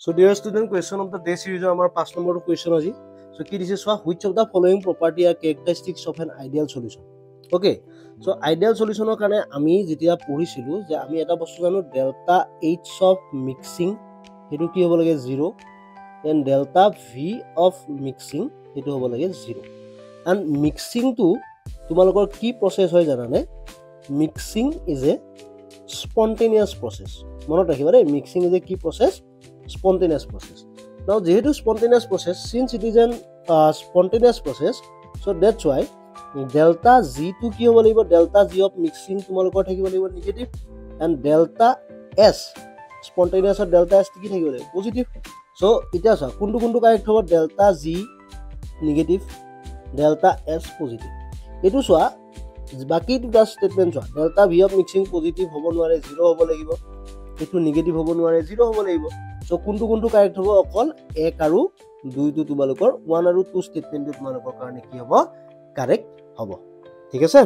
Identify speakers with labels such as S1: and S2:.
S1: So dear student, question of the day series our 5 number question aji. So ki this is which of the following property are characteristics of an ideal solution. Okay, so ideal solution karone ami jetia porichilu je ami eta bostu janu delta h of mixing etu ki hobo lage 0 and delta v of mixing etu hobo lage 0 and mixing to tumalokor ki process hoy janane. Mixing is a spontaneous process. Monot rakhibare, mixing is a key process, spontaneous process. Now jehetu spontaneous process, since it is an spontaneous process, so that's why delta z to ki hobo laibo, delta z of mixing tumalokor thakibo laibo negative and delta s spontaneous or delta s ki thakibo laibo positive. So eta sa kundu correct hobo, delta z negative, delta s positive. Etu soa বাকি দুটা statement সোৱা, delta v of mixing positive হ'ব নোৱাৰে 0 হ'ব লাগিব, এটো negative হ'ব নোৱাৰে 0 হ'ব লাগিব। সো কোনটো কাৰেক্ট হ'ব, অকল 1 আৰু 2 টো তোমালোকৰ 1 আৰু 2 স্টেটমেন্ট তোমালোকৰ কাৰণে কি হ'ব, কাৰেক্ট হ'ব। ঠিক আছে।